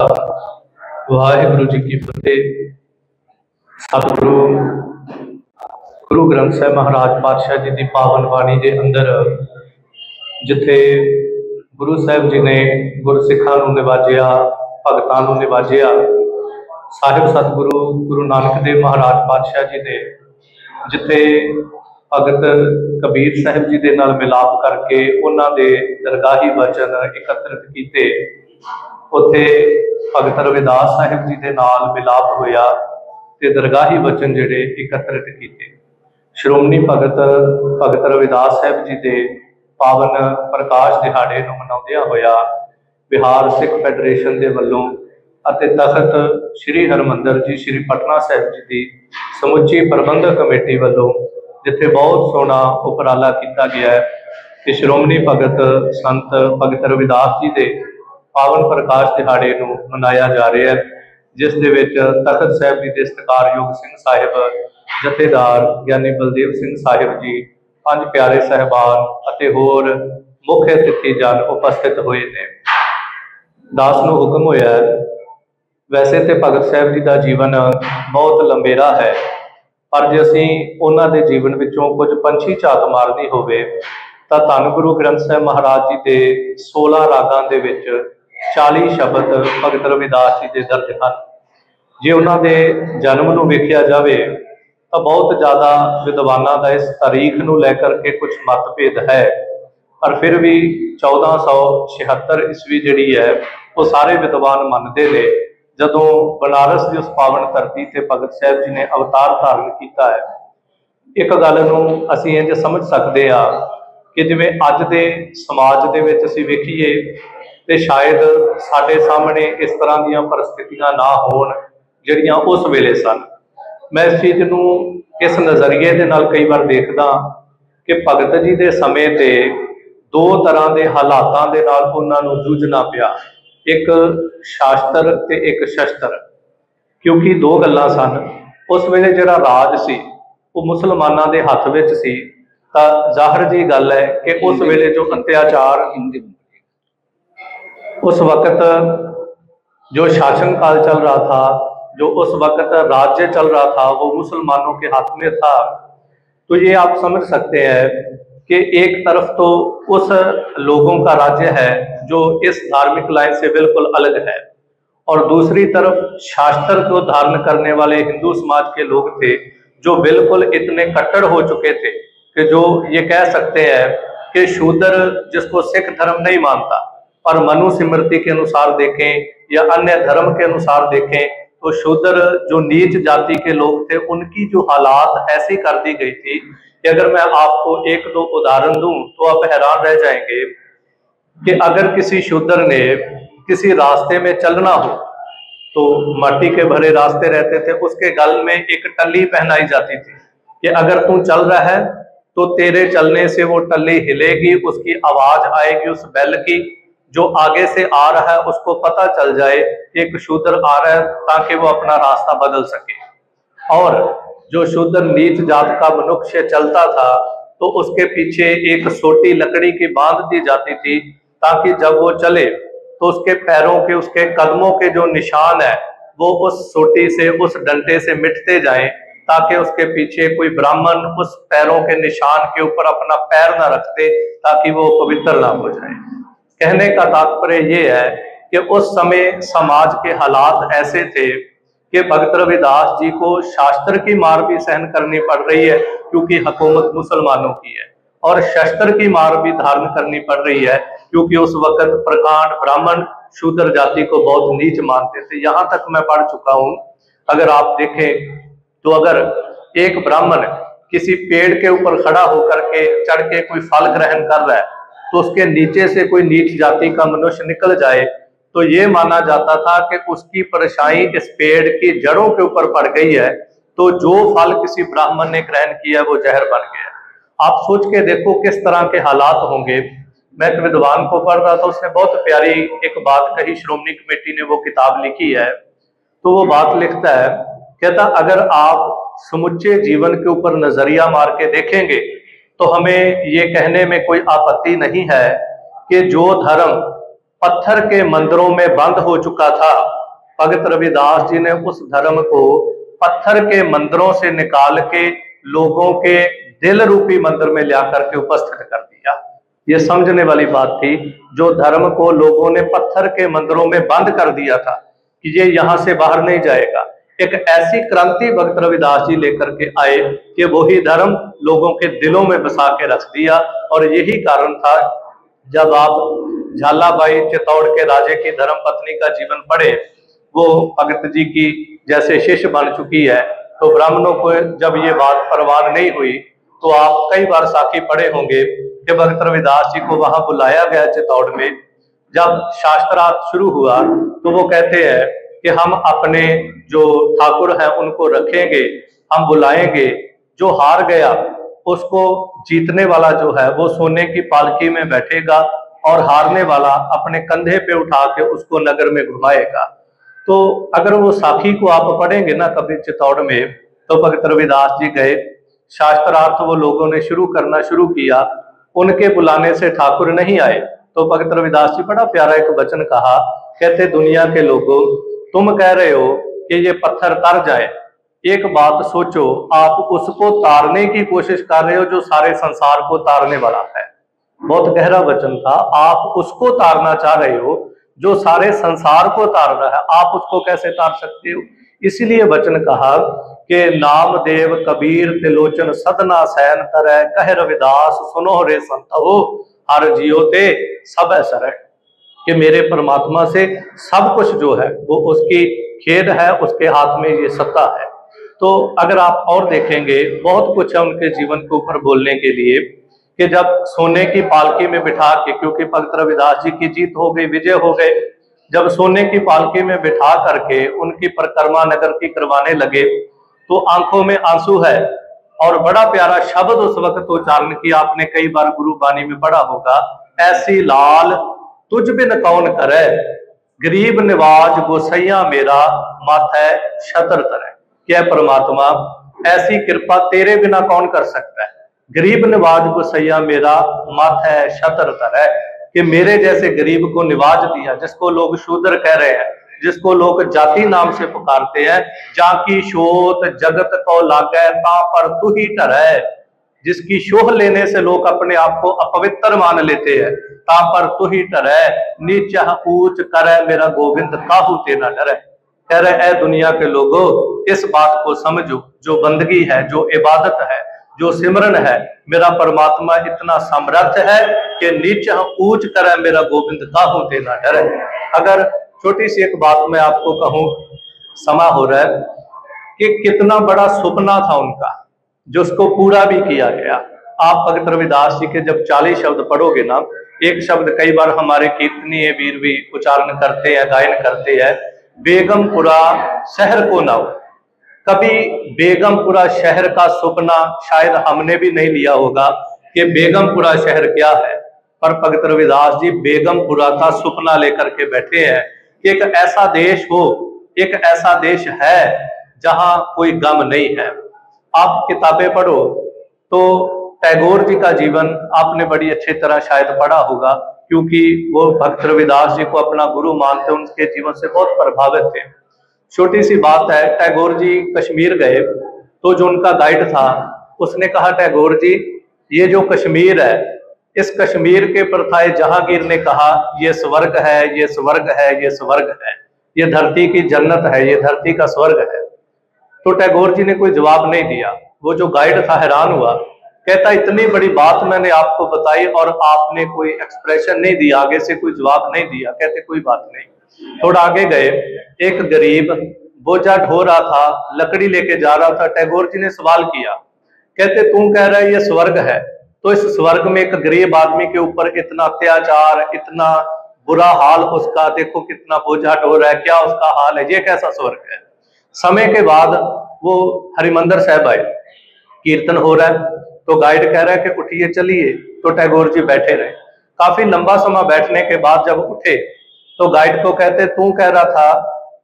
वाहिगुरु जी की फतेह। सतगुरु गुरु ग्रंथ साहिब महाराज पातशाह जी की पावन बाणी के अंदर जिथे गुरु साहिब जी ने गुरसिखा निवाजिया, भगतां निवाजिया, साहिब सतगुरु गुरु नानक देव महाराज पातशाह जी ने जिथे भगत कबीर साहिब जी के नाल मिलाप करके उन्होंने दरगाही वचन एकत्रित किए, उत्थे भगत रविदास साहिब जी के नाल मिलाप होया ते दरगाही वचन जिहड़े एकत्रित किए। श्रोमणी भगत रविदास साहिब जी के पावन प्रकाश दिहाड़े नूं मनाउंदियां होया बिहार सिख फैडरेशन के वलों अते तखत श्री हरमंदर जी श्री पटना साहिब जी की समुची प्रबंधक कमेटी वलों जिथे बहुत सोहना उपराला किया गया है कि श्रोमणी भगत संत भगत रविदास जी के पावन प्रकाश दिहाड़े नूं मनाया जा रहा है, जिस दे विच तखत साहिब जी के सत्कारयोग सिंह साहिब जथेदार ज्ञानी बलदेव सिंह साहिब जी, पंज प्यारे साहिबान अते होर मुख्य अतिथि जन उपस्थित हुए ने। दास नूं हुक्म होया है, वैसे तो भगत साहिब जी का जीवन बहुत लंबेरा है, पर जे असीं उन्हां दे जीवन विचों कुछ पंछी झात मारनी होवे तां धन गुरु ग्रंथ साहिब महाराज जी के 16 रागां दे विच 40 शब्द भगत रविदास जी के दर्ज हैं। जे उन्होंने जन्म नूं वेखिया जाए तो बहुत ज़्यादा विद्वानों का इस तारीख नूं लैकर के कुछ मतभेद है, पर फिर भी 1476 ईस्वी जिहड़ी है वो सारे विद्वान मानते हैं जदों बनारस की उस पावन धरती से भगत साहिब जी ने अवतार धारण किया है। एक गल नूं असीं इंज समझ सकते हैं कि जिवें अज दे समाज दे विच असीं वेखीए तो शायद साडे सामने इस तरह दी परिस्थितियां ना होण जिहड़ियां उस वेले सन। मैं इस चीज़ नूं इस नज़रिए दे नाल कई बार देखदा कि भगत जी के समय ते दो तरह के हालातां दे नाल उन्हां नूं जूझना पिया, एक शास्त्र ते एक शस्त्र, क्योंकि दो गल्लां सन। उस वेले जिहड़ा राज सी वो मुसलमानां दे हत्थ विच सी, तां ज़ाहिर जी गल है कि उस वेले जो अत्याचार उस वक्त जो शासन काल चल रहा था, जो उस वक्त राज्य चल रहा था वो मुसलमानों के हाथ में था। तो ये आप समझ सकते हैं कि एक तरफ तो उस लोगों का राज्य है जो इस धार्मिक लाइन से बिल्कुल अलग है, और दूसरी तरफ शास्त्र को धारण करने वाले हिंदू समाज के लोग थे जो बिल्कुल इतने कट्टर हो चुके थे कि जो ये कह सकते हैं कि शूद्र जिसको सिख धर्म नहीं मानता पर मनुस्मृति के अनुसार देखें या अन्य धर्म के अनुसार देखें तो शूद्र जो नीच जाति के लोग थे उनकी जो हालात ऐसी कर दी गई थी कि अगर मैं आपको एक दो उदाहरण दूं तो आप हैरान रह जाएंगे कि अगर किसी शूद्र ने किसी रास्ते में चलना हो तो माटी के भरे रास्ते रहते थे, उसके गल में एक टल्ली पहनाई जाती थी कि अगर तू चल रहा है तो तेरे चलने से वो टल्ली हिलेगी, उसकी आवाज आएगी उस बैल की, जो आगे से आ रहा है उसको पता चल जाए एक शूद्र आ रहा है ताकि वो अपना रास्ता बदल सके। और जो शूद्र नीच जात का मनुष्य चलता था तो उसके पीछे एक सोटी लकड़ी की बांध दी जाती थी ताकि जब वो चले तो उसके पैरों के, उसके कदमों के जो निशान है वो उस सोटी से, उस डंडे से मिटते जाएं, ताकि उसके पीछे कोई ब्राह्मण उस पैरों के निशान के ऊपर अपना पैर ना रख दे ताकि वो पवित्र ना हो जाए। कहने का तात्पर्य ये है कि उस समय समाज के हालात ऐसे थे कि भगत रविदास जी को शास्त्र की मार भी सहन करनी पड़ रही है क्योंकि हुकूमत मुसलमानों की है, और शस्त्र की मार भी धारण करनी पड़ रही है क्योंकि उस वक्त प्रकांड ब्राह्मण शूद्र जाति को बहुत नीच मानते थे। यहाँ तक मैं पढ़ चुका हूँ, अगर आप देखें तो अगर एक ब्राह्मण किसी पेड़ के ऊपर खड़ा होकर के चढ़ के कोई फल ग्रहण कर रहा है तो उसके नीचे से कोई नीच जाति का मनुष्य निकल जाए तो ये माना जाता था कि उसकी परछाई इस पेड़ की जड़ों के ऊपर पड़ गई है, तो जो फल किसी ब्राह्मण ने ग्रहण किया वो जहर बन गया। आप सोच के देखो किस तरह के हालात होंगे। मैं एक विद्वान को पढ़ रहा था, उसने बहुत प्यारी एक बात कही, श्रोमणी कमेटी ने वो किताब लिखी है, तो वो बात लिखता है, कहता अगर आप समुच्चे जीवन के ऊपर नजरिया मार के देखेंगे तो हमें ये कहने में कोई आपत्ति नहीं है कि जो धर्म पत्थर के मंदिरों में बंद हो चुका था, भगत रविदास जी ने उस धर्म को पत्थर के मंदिरों से निकाल के लोगों के दिल रूपी मंदिर में ला करके उपस्थित कर दिया। ये समझने वाली बात थी। जो धर्म को लोगों ने पत्थर के मंदिरों में बंद कर दिया था कि ये यहां से बाहर नहीं जाएगा, एक ऐसी क्रांति भगत रविदास जी लेकर के आए कि वही धर्म लोगों के दिलों में बसा के रख दिया। और यही कारण था, जब आप झालाबाई चित्तौड़ के राजे की धर्म पत्नी का जीवन पढ़े, वो भगत जी की जैसे शिष्य बन चुकी है, तो ब्राह्मणों को जब ये बात परवान नहीं हुई, तो आप कई बार साखी पढ़े होंगे कि भगत रविदास जी को वहां बुलाया गया चित्तौड़ में। जब शास्त्रार्थ शुरू हुआ तो वो कहते हैं कि हम अपने जो ठाकुर हैं उनको रखेंगे, हम बुलाएंगे, जो हार गया उसको जीतने वाला जो है वो सोने की पालकी में बैठेगा और हारने वाला अपने कंधे पे उठा के उसको नगर में घुमाएगा। तो अगर वो साखी को आप पढ़ेंगे ना कभी चित्तौड़ में, तो भगत रविदास जी गए, शास्त्रार्थ वो लोगों ने करना शुरू किया। उनके बुलाने से ठाकुर नहीं आए, तो भगत रविदास जी बड़ा प्यारा एक वचन कहा, कहते दुनिया के लोगों, तुम कह रहे हो कि ये पत्थर तर जाए, एक बात सोचो, आप उसको तारने की कोशिश कर रहे हो जो सारे संसार को तारने वाला है। बहुत गहरा वचन था। आप उसको तारना चाह रहे हो जो सारे संसार को तार रहा है, आप उसको कैसे तार सकते हो? इसीलिए वचन कहा कि नामदेव कबीर तिलोचन सदना सैन तरह, कह रविदास सुनो रे संत हो, हर जियो ते सब असर है। कि मेरे परमात्मा से सब कुछ जो है वो उसकी खेद है, उसके हाथ में ये सत्ता है। तो अगर आप और देखेंगे, बहुत कुछ है उनके जीवन के ऊपर बोलने के लिए, कि जब सोने की पालकी में बिठा के, क्योंकि भगत रविदास जी की जीत हो गई, विजय हो गए, जब सोने की पालकी में बिठा करके उनकी परिक्रमा नगर की करवाने लगे, तो आंखों में आंसू है। और बड़ा प्यारा शब्द उस वक्त उच्चारण किया, आपने कई बार गुरु बानी में पढ़ा होगा, ऐसी लाल तुझ बिन कौन करे, गरीब निवाज गोसैया मेरा माथा छतर तरह। क्या परमात्मा, ऐसी कृपा तेरे बिना कौन कर सकता है? गरीब निवाज गोसैया मेरा माथा छतर तरह, कि मेरे जैसे गरीब को निवाज दिया, जिसको लोग शूद्र कह रहे हैं, जिसको लोग जाति नाम से पुकारते हैं, जाकी शोत जगत को लागे ता पर तू ही ठहरे, जिसकी शोह लेने से लोग अपने आप को अपवित्र मान लेते हैं, ता पर तू ही ठहरे, नीचा ऊंच करे मेरा गोविंद काहू तेना डरे। कह रहे है दुनिया के लोगों, इस बात को समझो, जो बंदगी है, जो इबादत है, जो सिमरन है, मेरा परमात्मा इतना समर्थ है कि नीचा ऊंच करे मेरा गोविंद काहू तेना डरे। अगर छोटी सी एक बात मैं आपको कहूं, समा हो रहा है, कि कितना बड़ा सपना था उनका, जिसको पूरा भी किया गया। आप भगत रविदास जी के जब 40 शब्द पढ़ोगे ना, एक शब्द कई बार हमारे कीर्तनीय वीर भी उच्चारण करते हैं, गायन करते हैं, बेगमपुरा शहर को नाओ। कभी बेगमपुरा शहर का सपना शायद हमने भी नहीं लिया होगा कि बेगमपुरा शहर क्या है, पर भगत रविदास जी बेगमपुरा का सपना लेकर के बैठे हैं कि एक ऐसा देश हो, एक ऐसा देश है जहां कोई गम नहीं है। आप किताबें पढ़ो तो टैगोर जी का जीवन आपने बड़ी अच्छी तरह शायद पढ़ा होगा, क्योंकि वो भक्त रविदास जी को अपना गुरु मानते, उनके जीवन से बहुत प्रभावित थे। छोटी सी बात है, टैगोर जी कश्मीर गए तो जो उनका गाइड था उसने कहा, टैगोर जी ये जो कश्मीर है, इस कश्मीर के प्रथाए जहांगीर ने कहा ये स्वर्ग है, ये स्वर्ग है, ये स्वर्ग है, ये धरती की जन्नत है, ये धरती का स्वर्ग है। तो टैगोर जी ने कोई जवाब नहीं दिया। वो जो गाइड था हैरान हुआ, कहता इतनी बड़ी बात मैंने आपको बताई और आपने कोई एक्सप्रेशन नहीं दिया, आगे से कोई जवाब नहीं दिया। कहते कोई बात नहीं। थोड़ा आगे गए, एक गरीब बोझा ढो रहा था, लकड़ी लेके जा रहा था। टैगोर जी ने सवाल किया, कहते तू कह रहा है ये स्वर्ग है, तो इस स्वर्ग में एक गरीब आदमी के ऊपर इतना अत्याचार, इतना बुरा हाल उसका, देखो कितना बोझा ढो रहा है, क्या उसका हाल है, ये कैसा स्वर्ग है? समय के बाद वो हरिमंदिर साहब आए, कीर्तन हो रहा है, तो गाइड कह रहा है कि उठिए चलिए, तो टैगोर जी बैठे रहे। काफी लंबा समय बैठने के बाद जब उठे तो गाइड को कहते तू कह रहा था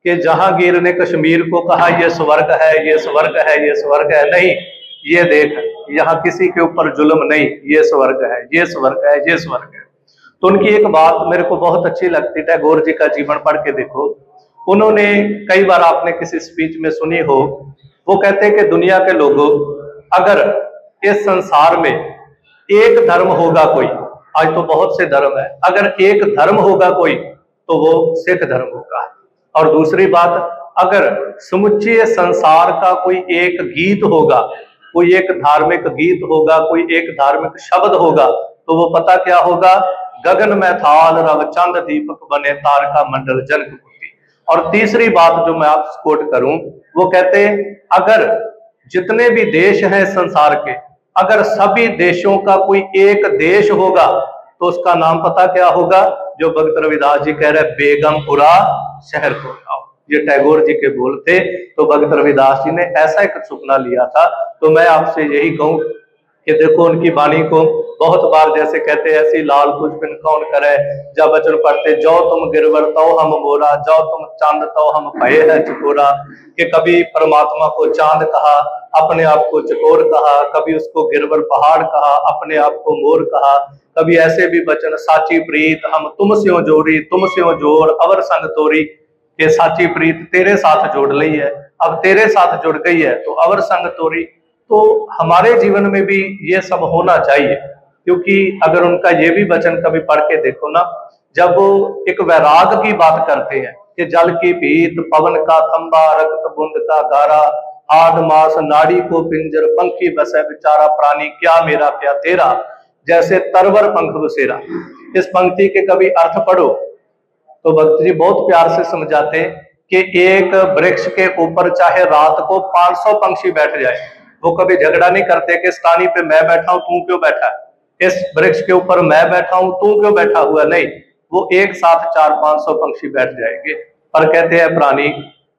कि जहांगीर ने कश्मीर को कहा ये स्वर्ग है, ये स्वर्ग है, ये स्वर्ग है, नहीं ये देख यहाँ किसी के ऊपर जुल्म नहीं, ये स्वर्ग है, ये स्वर्ग है, ये स्वर्ग है। तो उनकी एक बात मेरे को बहुत अच्छी लगती, टैगोर जी का जीवन पढ़ के देखो। उन्होंने कई बार आपने किसी स्पीच में सुनी हो, वो कहते हैं कि दुनिया के लोगों, अगर इस संसार में एक धर्म होगा कोई, आज तो बहुत से धर्म है, अगर एक धर्म होगा कोई तो वो सिख धर्म होगा। और दूसरी बात, अगर समुच्चे संसार का कोई एक गीत होगा, कोई एक धार्मिक गीत होगा, कोई एक धार्मिक शब्द होगा, तो वो पता क्या होगा, गगन में थाल रव चंद दीपक बने तारका मंडल जनक पुटी। और तीसरी बात जो मैं आपको कोट करूं, वो कहते हैं अगर जितने भी देश हैं संसार के, अगर सभी देशों का कोई एक देश होगा तो उसका नाम पता क्या होगा, जो भगत रविदास जी कह रहे बेगमपुरा शहर को आओ। ये टैगोर जी के बोल थे। तो भगत रविदास जी ने ऐसा एक सपना लिया था। तो मैं आपसे यही कहूं कि देखो उनकी वाणी को बहुत बार जैसे कहते हैं, ऐसी लाल कुछ बिन कौन करे, जब वचन पढ़ते जो तुम गिरवर तो हम मोरा, जो तुम चांद तो हम भय है चकोरा। कि कभी परमात्मा को चांद कहा, अपने आप को चकोर कहा, कभी उसको गिरवर पहाड़ कहा, अपने आप को मोर कहा। कभी ऐसे भी वचन, साची प्रीत हम तुम स्यों जोड़ी, तुम स्यों जोर अवर संग तोरी। के साची प्रीत तेरे साथ जोड़ ली है, अब तेरे साथ जुड़ गई है तो अवर संग तोरी। तो हमारे जीवन में भी ये सब होना चाहिए, क्योंकि अगर उनका ये भी वचन कभी पढ़ के देखो ना, जब वो एक वैराग की बात करते हैं कि जल की पीत पवन का थंबा रक्त बूंद का गारा, हाड मास नाड़ी को पिंजर पंखी बसे बेचारा प्राणी क्या मेरा क्या तेरा, जैसे तरवर पंख बसेरा। इस पंक्ति के कभी अर्थ पढ़ो तो भक्त जी बहुत प्यार से समझाते कि एक वृक्ष के ऊपर चाहे रात को 500 पंछी बैठ जाए, वो कभी झगड़ा नहीं करते कि इस टानी पे मैं बैठा हूं तू क्यों बैठा है, इस वृक्ष के ऊपर मैं बैठा हूं तू क्यों बैठा हुआ, नहीं, वो एक साथ 400-500 पंछी बैठ जाएंगे। पर कहते हैं प्राणी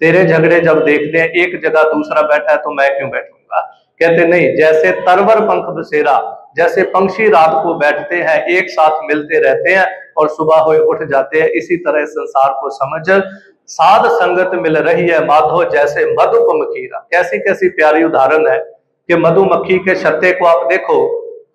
तेरे झगड़े जब देखते हैं एक जगह दूसरा बैठा है तो मैं क्यों बैठूंगा। कहते नहीं, जैसे तरवर पंख बसेरा, जैसे पंछी रात को बैठते हैं एक साथ मिलते रहते हैं और सुबह हुए उठ जाते हैं, इसी तरह संसार को समझ। साध संगत मिल रही है माधो जैसे मधुमक्खीरा। कैसी कैसी प्यारी उदाहरण है कि मधुमक्खी के छत्ते को आप देखो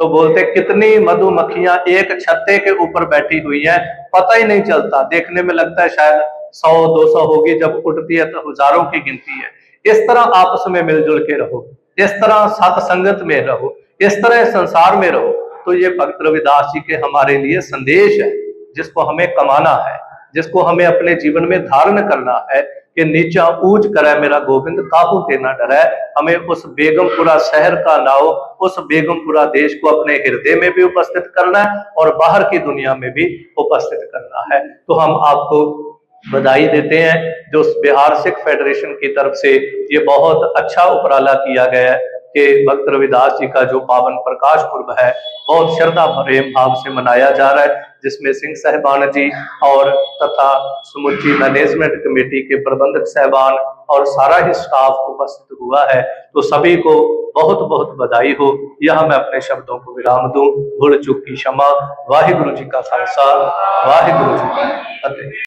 तो बोलते कितनी मधुमक्खियां एक छत्ते के ऊपर बैठी हुई हैं, पता ही नहीं चलता, देखने में लगता है शायद 100-200 होगी, जब उठती है तो हजारों की गिनती है। इस तरह आपस में मिलजुल के रहो, इस तरह सत्संगत में रहो, इस तरह संसार में रहो। तो ये भगत रविदास जी के हमारे लिए संदेश है, जिसको हमें कमाना है, जिसको हमें अपने जीवन में धारण करना है कि नीचा ऊंच करे मेरा गोविंद काहू ते ना डरे। हमें उस बेगमपुरा शहर का नाव, उस बेगमपुरा देश को अपने हृदय में भी उपस्थित करना है और बाहर की दुनिया में भी उपस्थित करना है। तो हम आपको बधाई देते हैं जो बिहार सिख फेडरेशन की तरफ से ये बहुत अच्छा उपराला किया गया है कि भक्त रविदास जी का जो पावन प्रकाश पर्व है बहुत श्रद्धा प्रेम भाव से मनाया जा रहा है, जिसमें सिंह साहिबान जी और तथा समुची मैनेजमेंट कमेटी के प्रबंधक साहबान और सारा ही स्टाफ उपस्थित हुआ है। तो सभी को बहुत बहुत बधाई हो। यह मैं अपने शब्दों को विराम दूं। भूल चूक की क्षमा। वाहिगुरु जी का खालसा, वाहिगुरु जी की फतेह।